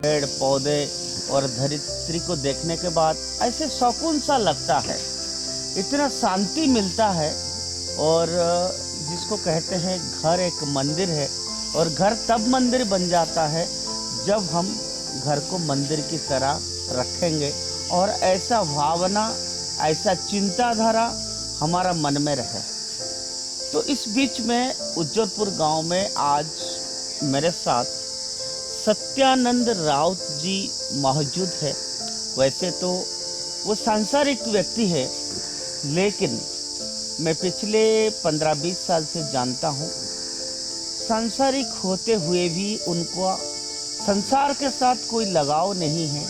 पेड़ पौधे और धरित्री को देखने के बाद ऐसे सुकून सा लगता है, इतना शांति मिलता है। और जिसको कहते हैं घर एक मंदिर है, और घर तब मंदिर बन जाता है जब हम घर को मंदिर की तरह रखेंगे और ऐसा भावना, ऐसा चिंताधारा हमारा मन में रहे। तो इस बीच में उज्जरपुर गांव में आज मेरे साथ सत्यानंद राउत जी मौजूद है। वैसे तो वो सांसारिक व्यक्ति है, लेकिन मैं पिछले 15-20 साल से जानता हूँ। सांसारिक होते हुए भी उनको संसार के साथ कोई लगाव नहीं है,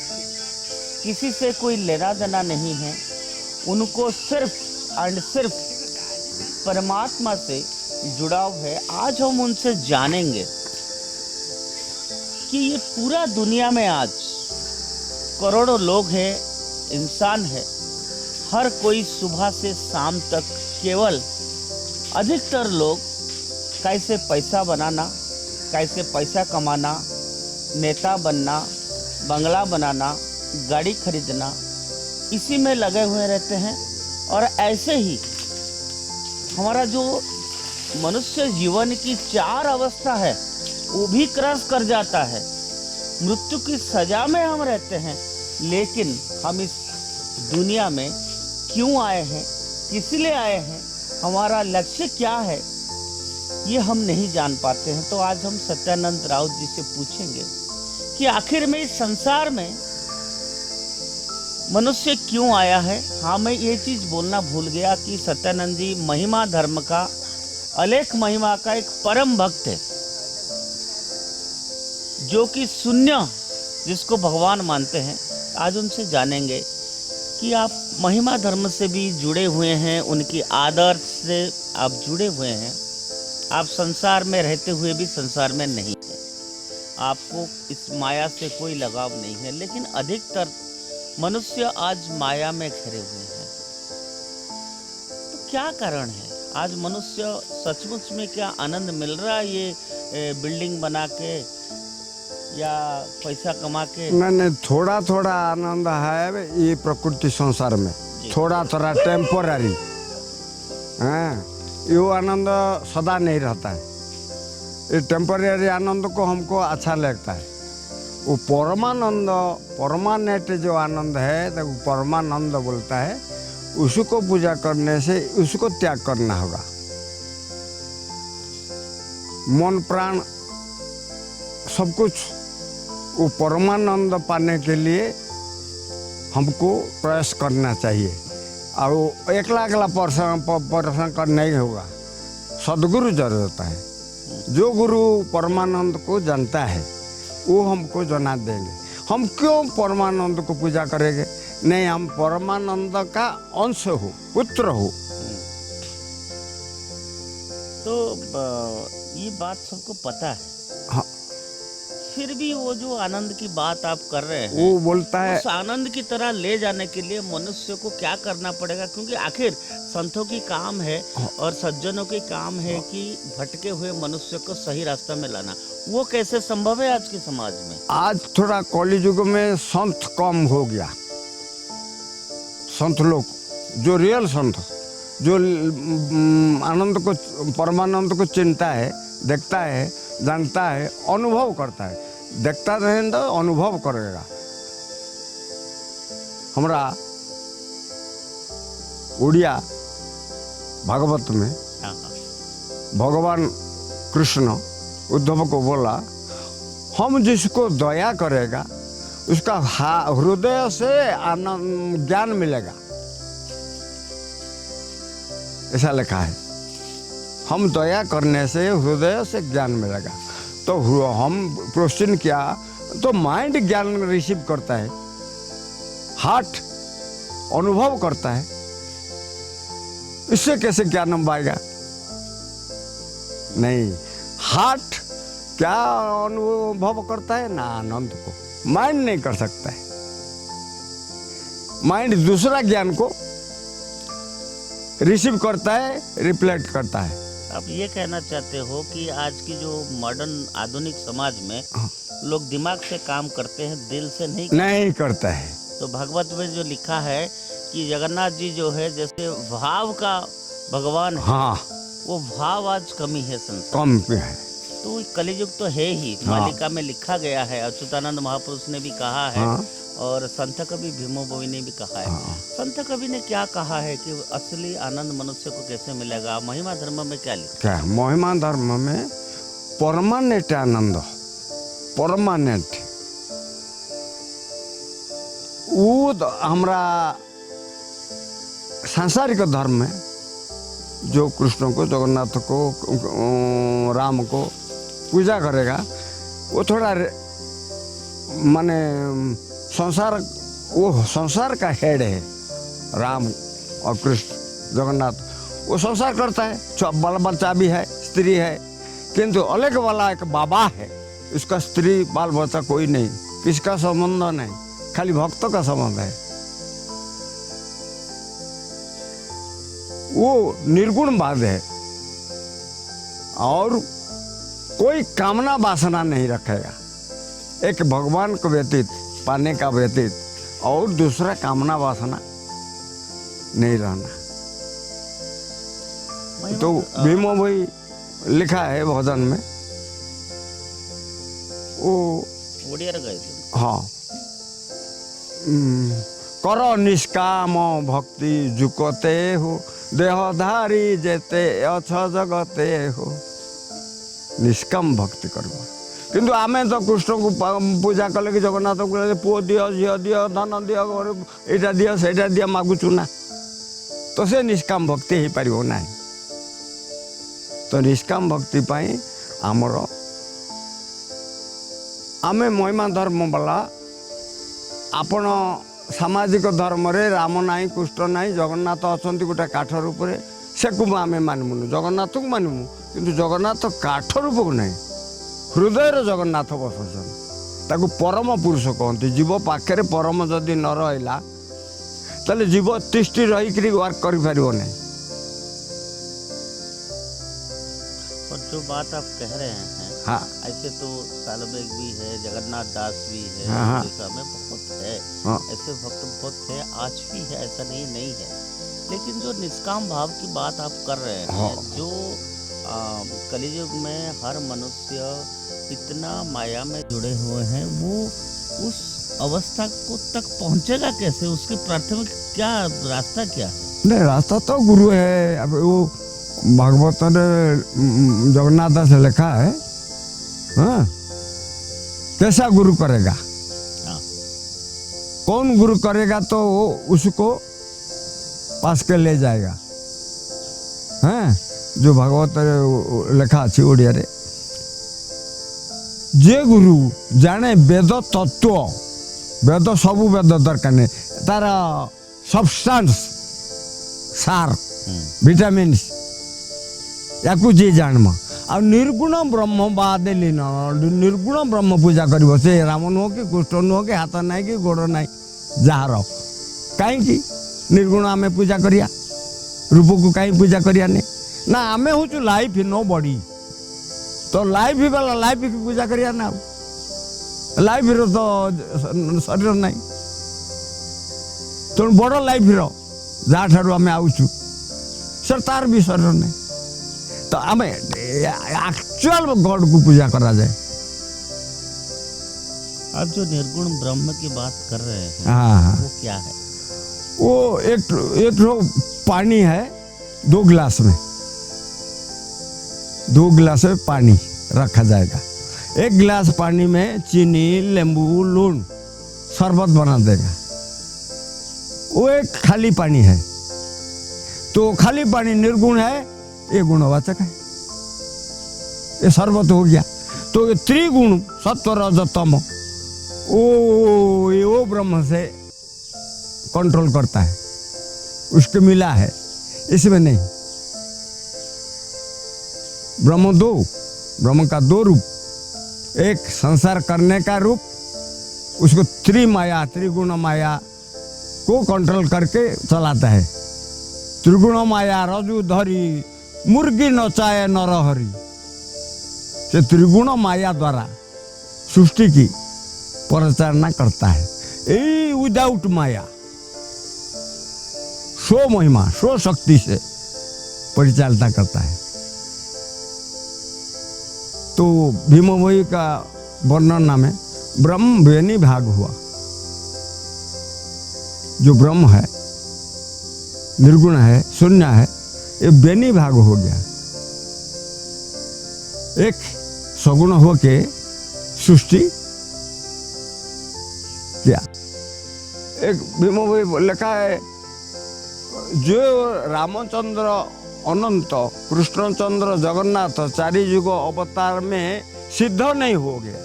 किसी से कोई लेना देना नहीं है। उनको सिर्फ एंड सिर्फ परमात्मा से जुड़ाव है। आज हम उनसे जानेंगे कि ये पूरा दुनिया में आज करोड़ों लोग हैं, इंसान है, हर कोई सुबह से शाम तक केवल अधिकतर लोग कैसे पैसा बनाना, कैसे पैसा कमाना, नेता बनना, बंगला बनाना, गाड़ी खरीदना, इसी में लगे हुए रहते हैं। और ऐसे ही हमारा जो मनुष्य जीवन की 4 अवस्था है वो भी क्रॉस कर जाता है। मृत्यु की सजा में हम रहते हैं, लेकिन हम इस दुनिया में क्यों आए हैं, किस लिए आए हैं, हमारा लक्ष्य क्या है, ये हम नहीं जान पाते हैं। तो आज हम सत्यानंद राउत जी से पूछेंगे कि आखिर में इस संसार में मनुष्य क्यों आया है। हाँ, मैं ये चीज़ बोलना भूल गया कि सत्यानंद जी महिमा धर्म का, अलेख महिमा का एक परम भक्त है, जो कि शून्य जिसको भगवान मानते हैं। आज उनसे जानेंगे कि आप महिमा धर्म से भी जुड़े हुए हैं, उनकी आदर्श से आप जुड़े हुए हैं। आप संसार में रहते हुए भी संसार में नहीं है, आपको इस माया से कोई लगाव नहीं है, लेकिन अधिकतर मनुष्य आज माया में घिरे हुए हैं। तो क्या कारण है? आज मनुष्य सचमुच में क्या आनंद मिल रहा है ये बिल्डिंग बना के या पैसा कमा के? नहीं, थोड़ा थोड़ा आनंद है ये प्रकृति संसार में, थोड़ा थोड़ा टेम्पोररी है। ये आनंद सदा नहीं रहता है। ये टेम्पोररी आनंद को हमको अच्छा लगता है। वो परमानंद, परमानेंट जो आनंद है, तो परमानंद बोलता है, उसको पूजा करने से उसको त्याग करना होगा। मन प्राण सब कुछ वो परमानंद पाने के लिए हमको प्रयास करना चाहिए। और वो एकला पर्सन कर नहीं होगा, सदगुरु जरूरत है। जो गुरु परमानंद को जानता है वो हमको जना देंगे। हम क्यों परमानंद को पूजा करेंगे? नहीं, हम परमानंद का अंश हो, पुत्र हो। तो ये बात सबको पता है। हाँ, फिर भी वो जो आनंद की बात आप कर रहे हैं, वो बोलता है उस आनंद की तरह ले जाने के लिए मनुष्य को क्या करना पड़ेगा? क्योंकि आखिर संतों की काम है और सज्जनों की काम है कि भटके हुए मनुष्य को सही रास्ता में लाना। वो कैसे संभव है आज के समाज में? आज थोड़ा कलियुग में संत कम हो गया। संत लोग जो रियल संत, जो आनंद को, परमानंद को चिंता है, देखता है, जानता है, अनुभव करता है। देखता रहे तो अनुभव करेगा। हमरा उड़िया भागवत में भगवान कृष्ण उद्धव को बोला, हम जिसको दया करेगा उसका हृदय से आनंद ज्ञान मिलेगा, ऐसा लिखा है। हम दया करने से हृदय से ज्ञान मिलेगा। तो हम क्वेश्चन किया तो माइंड ज्ञान रिसीव करता है, हार्ट अनुभव करता है, इससे कैसे ज्ञान पाएगा? नहीं, हार्ट क्या अनुभव करता है ना आनंद को, माइंड नहीं कर सकता है। माइंड दूसरा ज्ञान को रिसीव करता है, रिफ्लेक्ट करता है। आप ये कहना चाहते हो कि आज की जो मॉडर्न आधुनिक समाज में हाँ। लोग दिमाग से काम करते हैं, दिल से नहीं। नहीं करता है। तो भागवत में जो लिखा है कि जगन्नाथ जी जो है जैसे भाव का भगवान है, हाँ, वो भाव आज कमी है संसार। कम पे है। तो कलियुग तो है ही, हाँ। मालिका में लिखा गया है, अच्युतानंद महापुरुष ने भी कहा है। हाँ। और संत कवि भीमो भोई ने भी कहा है। हाँ। संत कवि ने क्या कहा है कि असली आनंद मनुष्य को कैसे मिलेगा? महिमा धर्म में क्या लिखा? क्या महिमा धर्म में परमानेंट आनंद, परमानेंट वो तो हमरा सांसारिक धर्म में जो कृष्ण को, जगन्नाथ को, राम को पूजा करेगा वो थोड़ा माने संसार, वो संसार का हेड है। राम और कृष्ण जगन्नाथ वो संसार करता है, बाल बच्चा भी है, स्त्री है, किंतु अलग वाला एक बाबा है, उसका स्त्री बाल बच्चा कोई नहीं, किसका संबंध नहीं, खाली भक्तों का संबंध है। वो निर्गुणवाद है और कोई कामना वासना नहीं रखेगा। एक भगवान को व्यतीत पाने का व्यतीत और दूसरा कामना वासना नहीं रहना। तो भीमो भाई लिखा है भजन में, वो ओडिया गए थे। हाँ, कर निष्काम भक्ति जुकते हो, देहधारी जेते अछ जगते हो। निष्काम भक्ति करवा, किंतु आमे तो कृष्ण को पूजा कले कि जगन्नाथ को पुओ दियो, झील दियो, धन दियो, एटा दियो, सेटा दियो मागुचु ना, तो से निष्काम भक्ति हो पारिबो नाही। तो निष्काम भक्ति पाई आमर आमे महिमा धर्म वाला आपण सामाजिक धर्म रे राम नाही, कृष्ण नाही, जगन्नाथ अछंती गोटे काठ रूप रे, से को आमे मानमुनु, जगन्नाथ को मानमु, किंतु जगन्नाथ काठ रूप को नहीं, हृदय जगन्नाथ बसुछन, ताकू परम पुरुष कहते। जीव पाखे परम जदि न रहा ताले जीव तिष्टि रही वर्क कर पारिबो नहीं। और जो बात आप कह रहे हैं, हाँ, ऐसे तो सालबेग भी है, जगन्नाथ दास भी है, हाँ, में बहुत है। हाँ, ऐसे भक्त बहुत है, आज भी है, ऐसा नहीं है। लेकिन जो निष्काम भाव की बात आप कर रहे हैं, हाँ, जो कलियुग में हर मनुष्य इतना माया में जुड़े हुए हैं, वो उस अवस्था को तक पहुंचेगा कैसे? उसकी प्राथमिक क्या रास्ता क्या है? नहीं, रास्ता तो गुरु है। अब वो भागवत ने जगन्नाथ दास लिखा है, हाँ, कैसा गुरु करेगा, हाँ। कौन गुरु करेगा तो वो उसको पास के ले जाएगा। हाँ, जो भागवत लिखा अच्छी ओडिया रे, जे गुरु जाने वेद तत्व, वेद सबू वेद दरकार नहीं, तार सबस्टांस सार विटामिन या जी जानमा आ निर्गुण ब्रह्म बाद लीन, निर्गुण ब्रह्म पूजा कर, से राम नुह कि कृष्ण नुह कि हाथ ना कि गोड़ ना जार कहीं निर्गुण आमे पूजा करिया, रूप को कहीं पूजा करिया नहीं ना, आमे हूँ लाइफ नो बॉडी, तो लाइफ वाला लाइफ की पूजा करिया ना, लाइफ रो तो शरीर नहीं, तो बड़ लाइफ रो जहाँ ठारू आमे आउचु सर तार भी शरीर नहीं, तो आम एक्चुअल गॉड को पूजा करा जाए। आप जो निर्गुण ब्रह्म की बात कर रहे हैं, हाँ, वो क्या है? वो एक पानी है, 2 गिलास में, 2 गिलास में पानी रखा जाएगा। 1 गिलास पानी में चीनी, नींबू, लून, शरबत बना देगा। वो एक खाली पानी है, तो खाली पानी निर्गुण है, ये गुणवाचक है, ये शरबत हो गया। तो ये त्रिगुण सत्व रज तम वो ब्रह्म से कंट्रोल करता है, उसके मिला है, इसमें नहीं। ब्रह्म का 2 रूप, एक संसार करने का रूप, उसको त्रिमाया, त्रिगुण माया को कंट्रोल करके चलाता है। त्रिगुण माया रजु धरी मुर्गी नचाए नरहरि से त्रिगुण माया द्वारा सृष्टि की परिचालना करता है। यही विदाउट माया स्व महिमा स्व शक्ति से परिचालना करता है। तो भीमभोई का वर्णन में ब्रह्म बेनी भाग हुआ। जो ब्रह्म है, निर्गुण है, शून्य है, ये बेनी भाग हो गया। एक सगुण हो के सृष्टि किया। एक भीमभोई लिखा है, जो रामचंद्र अनंत, कृष्णचंद्र जगन्नाथ चारि युग अवतार में सिद्ध नहीं हो गया,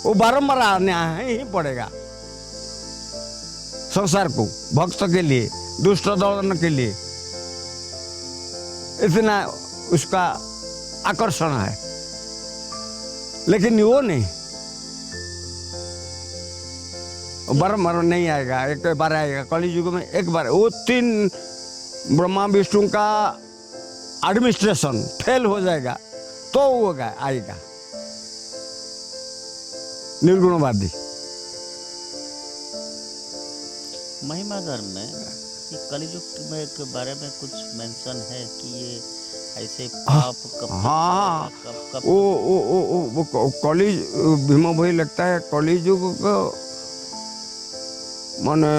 वो बारंबार आना ही पड़ेगा संसार को, भक्त के लिए, दुष्ट दलन के लिए। इतना उसका आकर्षण है। लेकिन वो नहीं, बारंबार नहीं आएगा, एक बार आएगा कलि युग में, एक बार। वो 3 ब्रह्मा विष्णु का एडमिनिस्ट्रेशन फेल हो जाएगा तो वो आएगा निर्गुणवादी। महिमा धर्म में कि कलियुग में के बारे में कुछ मेंशन है कि ये ऐसे पाप कब हाँ, कब वो कलि भीमभोई लगता है कलि युग को माने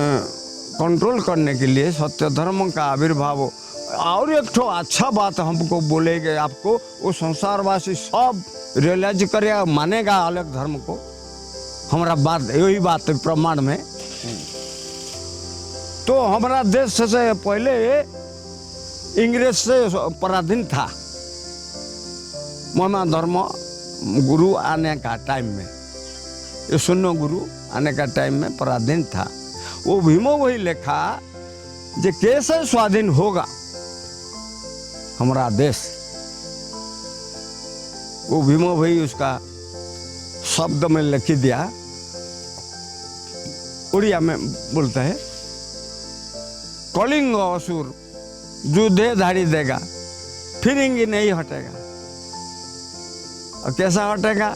कंट्रोल करने के लिए सत्य धर्म का आविर्भाव। और एक तो अच्छा बात हमको बोलेंगे, आपको वो संसारवासी सब रियलाइज करेगा, मानेगा अलग धर्म को। हमारा बात यही बात प्रमाण में। तो हमारा देश से पहले इंग्रेज से पराधीन था। महिमा धर्म गुरु आने का टाइम में, ये शून्य गुरु आने का टाइम में पराधीन था। वो भीमभोई लिखा जे कैसे स्वाधीन होगा हमारा देश। वो भीमभोई उसका शब्द में लिख दिया, उड़िया में बोलता है, कलिंग असुर युद्धे धाड़ी देगा, फिरेंगे नहीं हटेगा। और कैसा हटेगा?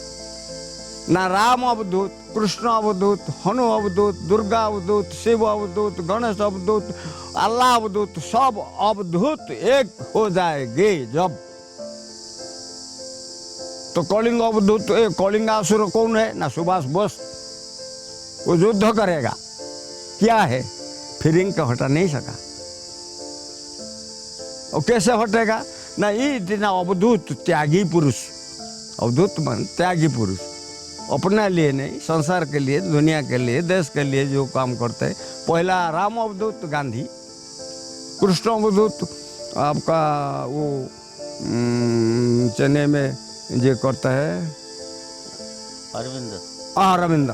ना राम अवधूत, कृष्ण अवधूत, हनु अवधूत, दुर्गा अवधूत, शिव अवधूत, गणेश अवधूत, अल्लाह अवधूत, सब अवधूत एक हो जाएंगे जब। तो कलिंग अवधूत, कलिंगासुर कौन है? ना सुभाष बोस। वो युद्ध करेगा, क्या है? फिरिंग का हटा नहीं सका। और कैसे हटेगा? ना ये इतना अवधूत त्यागी पुरुष, अवधूत मन त्यागी पुरुष, अपने लिए नहीं, संसार के लिए, दुनिया के लिए, देश के लिए जो काम करते हैं। पहला राम अवधूत गांधी, कृष्ण अवधूत आपका वो चेन्नई में जो करता है अरविंद,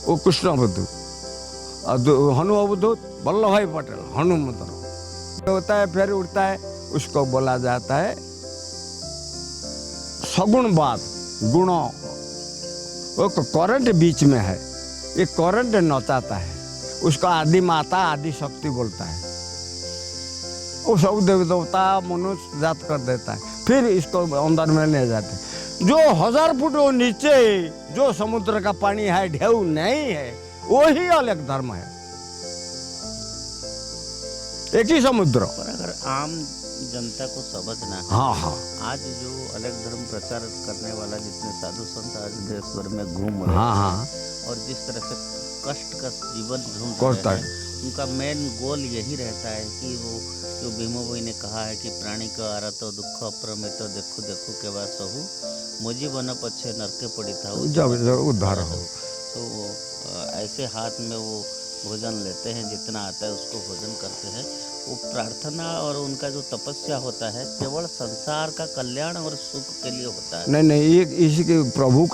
वो कृष्ण अवधूत। और हनु अवधूत वल्लभ भाई पटेल, हनुमंत होता है, फिर उड़ता है, उसको बोला जाता है सगुणवाद। गुण वो करंट बीच में है, ये करंट नचाता है, उसका आदि माता आदि शक्ति बोलता है। वो सब देवी देवता मनुष्य जात कर देता है, फिर इसको अंदर में ले जाते हैं। जो 1000 फुट नीचे जो समुद्र का पानी है, ढेउ नहीं है, वही अलग धर्म है, एक ही समुद्र। पर अगर आम जनता को समझना है, हाँ हाँ, आज जो अलग धर्म प्रचार करने वाला जितने साधु संत आज देश भर में घूम रहे हाँ हैं, हाँ, और जिस तरह से कष्ट का जीवन ढूंढ करता रहे है। हैं, उनका मेन गोल यही रहता है कि वो जो भीमभोई ने कहा है कि प्राणी का आरत दुख अप्रमित देखो देखो के बाद सहु मुझी बन पछे नरके पड़ी था जब उद्धार हो। तो वो ऐसे हाथ में वो भोजन लेते हैं, जितना आता है उसको भोजन करते हैं। वो प्रार्थना और उनका जो तपस्या होता है केवल संसार का कल्याण और सुख के लिए होता है। नहीं नहीं, ये इसी के प्रभु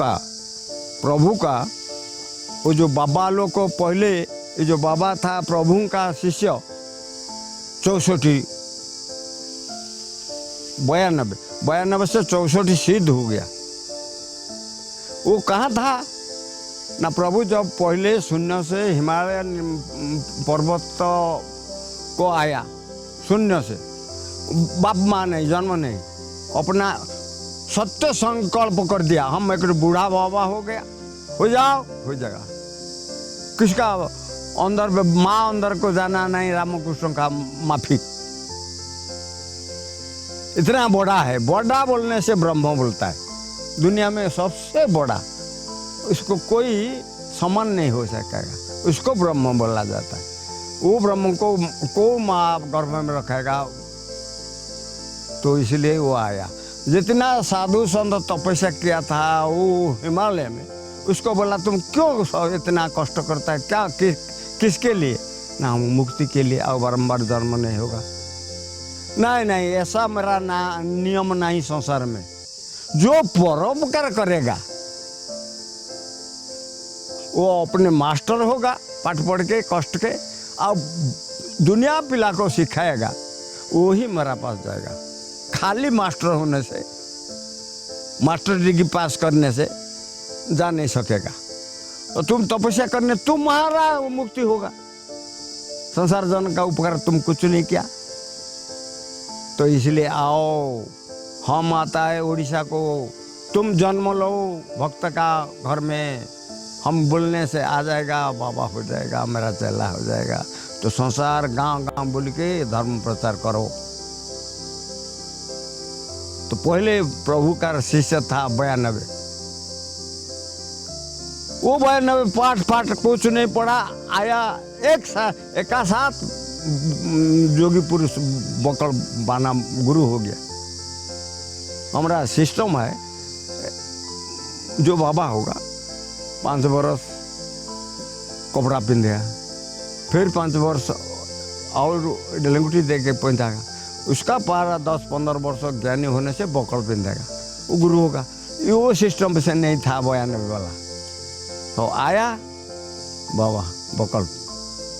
का वो जो बाबा लोग को पहले, ये जो बाबा था प्रभु का शिष्य 64 92 से 64 सिद्ध हो गया। वो कहाँ था ना? प्रभु जब पहले शून्य से हिमालय पर्वत को आया, शून्य से बाप माँ नहीं, जन्म नहीं, अपना सत्य संकल्प कर दिया, हम एक बूढ़ा बाबा हो गया, हो जाओ, हो जाएगा। किसका अंदर माँ अंदर को जाना नहीं, रामकृष्ण का माफी। इतना बड़ा है, बड़ा बोलने से ब्रह्म बोलता है, दुनिया में सबसे बड़ा, उसको कोई समान नहीं हो सकेगा, उसको ब्रह्म बोला जाता है। वो ब्रह्म को माँ गर्भ में रखेगा, तो इसलिए वो आया। जितना साधु संत तपस्या किया था वो हिमालय में, उसको बोला तुम क्यों इतना कष्ट करता है, क्या किसके लिए? ना मुक्ति के लिए, और बारम्बार जन्म नहीं होगा। नहीं, ऐसा मेरा नियम नहीं संसार में। जो परोपकार करेगा वो अपने मास्टर होगा, पाठ पढ़ के कष्ट के, और दुनिया पिला को सिखाएगा, वो ही मेरा पास जाएगा। खाली मास्टर होने से, मास्टर डिग्री पास करने से जा नहीं सकेगा। तो तुम तपस्या करने तुम्हारा मुक्ति होगा, संसार जन का उपकार तुम कुछ नहीं किया। तो इसलिए आओ, हम आता है उड़ीसा को, तुम जन्म लो भक्त का घर में, हम बोलने से आ जाएगा, बाबा हो जाएगा, मेरा चेला हो जाएगा। तो संसार गांव गांव बोल के धर्म प्रचार करो। तो पहले प्रभु का शिष्य था 92, वो 92 पाठ कुछ नहीं पढ़ा, आया एक साथ जोगी पुरुष बकल बाना गुरु हो गया। हमारा सिस्टम है, जो बाबा होगा 5 वर्ष कपड़ा पिंधेगा, फिर 5 वर्ष और लंगूटी दे के पहनेगा, उसका पारा 10-15 वर्ष ज्ञानी होने से बकल पिंधेगा, वो गुरु होगा। ये वो सिस्टम से नहीं था 92 वाला। तो आया बाबा बकल,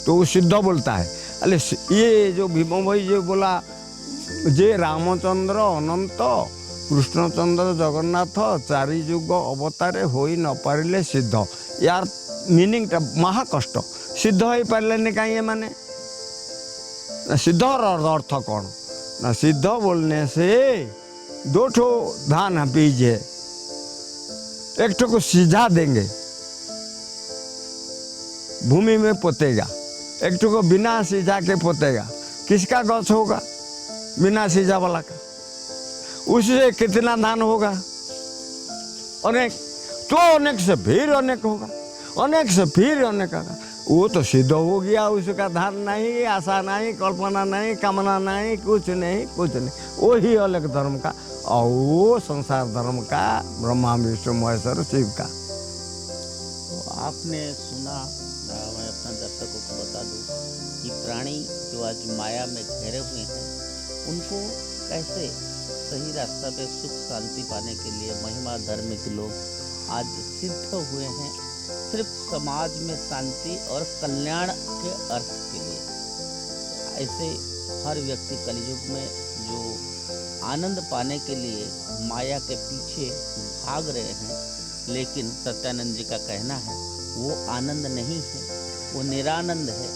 तो वो सिद्ध बोलता है। अरे ये जो भीम भाई जो बोला, जे रामचंद्र अनंत कृष्णचंद्र जगन्नाथ चारि युग अवतारे होई न पारिले सिद्ध, यार मीनिंग टा महा कष्ट। सिद्ध हो पारे कहीं माने सिद्ध अर्थ कौन ना, सिद्ध बोलने से 2 ठो धान बीज है, एक ठो को सीधा देंगे भूमि में पोतेगा, एक ठो को बिना सीधा के पोतेगा। किसका गछ होगा? बिना सीधा वाला का। उससे कितना धान होगा? अनेक, तो अनेक से फिर अनेक होगा, अनेक से फिर अनेक होगा। वो तो सिद्ध हो गया, उसका धान नहीं, आशा नहीं, कल्पना नहीं, कामना नहीं, कुछ नहीं, कुछ नहीं। वही अलग धर्म का, और वो संसार धर्म का, ब्रह्मा विष्णु महेश्वर शिव का। तो आपने सुना, मैं अपना दर्शकों को बता दूं कि प्राणी जो आज माया में घेरे हुए हैं, उनको कैसे सही रास्ता पे सुख शांति पाने के लिए महिमा धार्मिक लोग आज सिद्ध हुए हैं, सिर्फ समाज में शांति और कल्याण के अर्थ के लिए। ऐसे हर व्यक्ति कलयुग में जो आनंद पाने के लिए माया के पीछे भाग रहे हैं, लेकिन सत्यानंद जी का कहना है वो आनंद नहीं है, वो निरानंद है।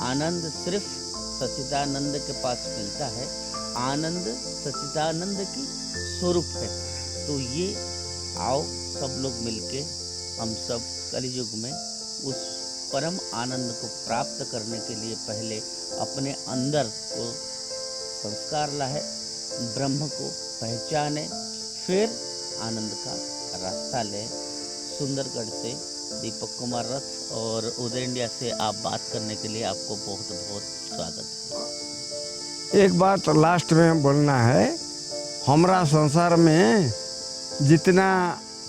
आनंद सिर्फ सच्चिदानंद के पास मिलता है, आनंद सच्चिदानंद की स्वरूप है। तो ये आओ सब लोग मिलके हम सब कलयुग में उस परम आनंद को प्राप्त करने के लिए पहले अपने अंदर को संस्कार लाए, ब्रह्म को पहचाने, फिर आनंद का रास्ता ले। सुंदरगढ़ से दीपक कुमार रथ और उदय इंडिया से आप बात करने के लिए आपको बहुत बहुत स्वागत है। एक बात लास्ट में बोलना है, हमारा संसार में जितना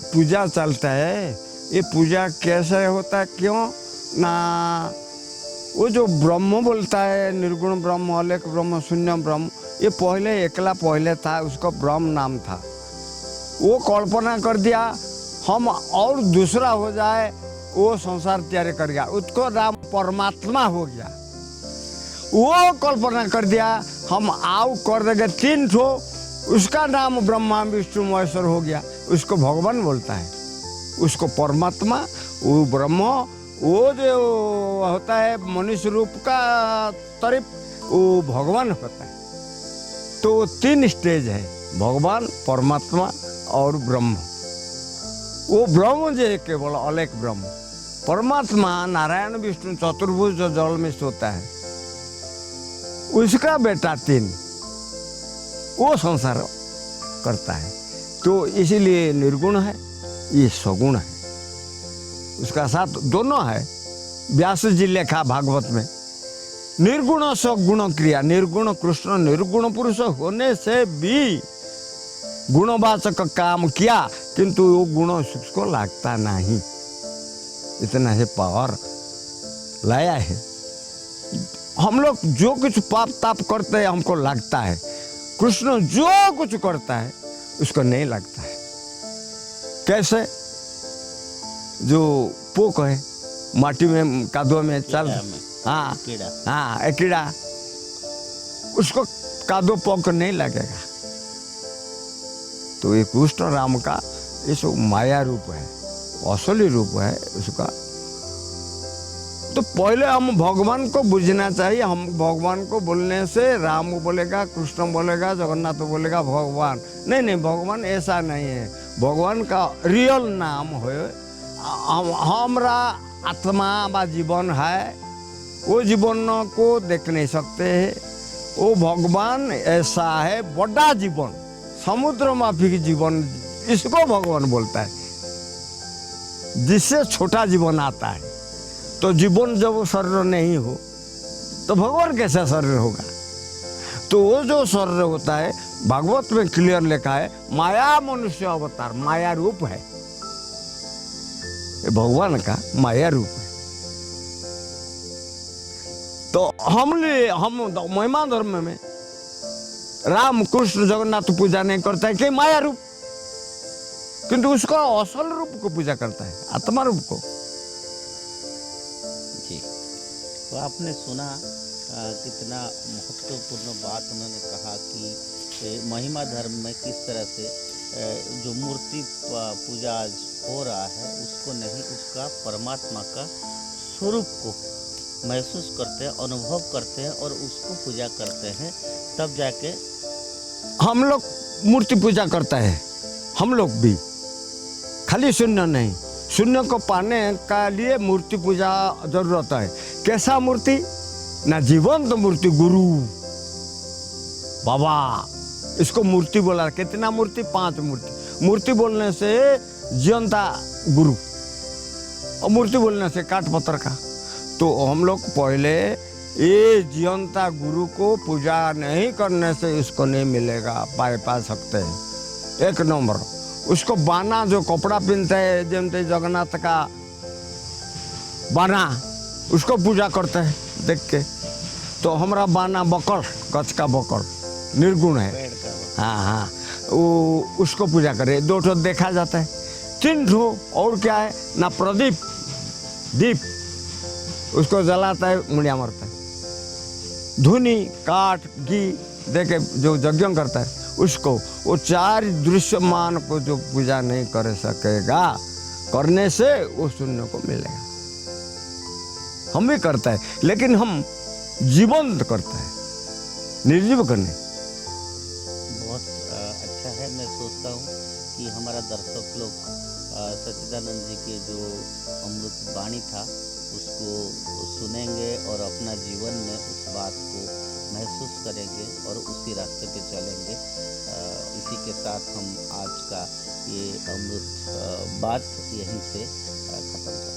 पूजा चलता है, ये पूजा कैसे होता है, क्यों ना वो जो ब्रह्म बोलता है, निर्गुण ब्रह्म, अलेख ब्रह्म, शून्य ब्रह्म, ये पहले एकला पहले था, उसका ब्रह्म नाम था। वो कल्पना कर दिया हम और दूसरा हो जाए, वो संसार तैयार कर गया, उसको नाम परमात्मा हो गया। वो कल्पना कर दिया हम आओ कर देंगे 3 ठो, उसका नाम ब्रह्मा विष्णु महेश्वर हो गया, उसको भगवान बोलता है, उसको परमात्मा, वो ब्रह्म, वो जो होता है मनुष्य रूप का तरफ, वो भगवान होता है। तो 3 स्टेज है, भगवान, परमात्मा और ब्रह्म। वो ब्रह्म जो है केवल अलग ब्रह्म, परमात्मा नारायण विष्णु चतुर्भुज जो जल में सोता है, उसका बेटा 3, वो संसार करता है। तो इसीलिए निर्गुण है, ये सगुण है। उसका साथ दोनों है। व्यास जी लिखा भागवत में, निर्गुण सगुण क्रिया, निर्गुण कृष्ण निर्गुण पुरुष होने से भी गुणवाचक काम किया, किंतु वो गुण उसको लगता नहीं, इतना है पावर लाया है। हम लोग जो कुछ पाप ताप करते हैं हमको लगता है, कृष्ण जो कुछ करता है उसको नहीं लगता है। कैसे? जो पोक है माटी में कादुआ में चल, हाँ हाँ, एक कीड़ा, उसको कादो पोक नहीं लगेगा। तो ये कृष्ण राम का ये सब माया रूप है, असली रूप है उसका। तो पहले हम भगवान को बुझना चाहिए। हम भगवान को बोलने से राम बोलेगा, कृष्ण बोलेगा, जगन्नाथ बोलेगा भगवान, नहीं नहीं, भगवान ऐसा नहीं है। भगवान का रियल नाम है, हमारा आत्मा व जीवन है, वो जीवन को देख नहीं सकते हैं। वो भगवान ऐसा है, बड़ा जीवन, समुद्र माफिक जीवन, इसको भगवान बोलता है, जिससे छोटा जीवन आता है। तो जीवन जब शरीर नहीं हो तो भगवान कैसा शरीर होगा? तो वो जो शरीर होता है, भागवत में क्लियर लिखा है, माया मनुष्य अवतार, माया रूप है, ये भगवान का माया रूप है। तो हम महिमा धर्म में राम कृष्ण जगन्नाथ पूजा नहीं करता है कि माया रूप, किंतु उसका असल रूप को पूजा करता है, आत्मा रूप को। जी, तो आपने सुना कितना महत्वपूर्ण बात उन्होंने कहा कि महिमा धर्म में किस तरह से जो मूर्ति पूजा आज हो रहा है उसको नहीं, उसका परमात्मा का स्वरूप को महसूस करते हैं, अनुभव करते हैं और उसको पूजा करते हैं, तब जाके हम लोग मूर्ति पूजा करता है। हम लोग भी खाली शून्य नहीं, शून्य को पाने का लिए मूर्ति पूजा जरूरत है। कैसा मूर्ति? ना जीवंत मूर्ति, गुरु बाबा, इसको मूर्ति बोला। कितना मूर्ति? 5 मूर्ति। मूर्ति बोलने से जीवंता गुरु, और मूर्ति बोलने से काठ पत्थर का। तो हम लोग पहले ये जीवंता गुरु को पूजा नहीं करने से इसको नहीं मिलेगा, पा सकते हैं। 1 नंबर उसको बाना, जो कपड़ा पहनते हैं जैसे जगन्नाथ का बाना, उसको पूजा करते हैं देख के। तो हमारा बाना बकल, गच का बकल निर्गुण है, हाँ हाँ, वो उसको पूजा करे। 2 ठो देखा जाता है, 3 ठो और क्या है ना, प्रदीप, दीप, उसको जलाता है, मुड़िया मरता है। धुनी, काठ, घी देके जो यज्ञ करता है उसको, वो 4 दृश्यमान को जो पूजा नहीं कर सकेगा, करने से वो शून्य को मिलेगा। हम भी करता है, लेकिन हम जीवंत करता है, निर्जीव करने। बहुत अच्छा है। मैं सोचता हूँ कि हमारा दर्शक लोग सच्चिदानंद जी के जो अमृत वाणी था उसको सुनेंगे और अपना जीवन में उस बात को महसूस करेंगे और उसी रास्ते पे चलेंगे। इसी के साथ हम आज का ये अमृत बात यहीं से ख़त्म करें।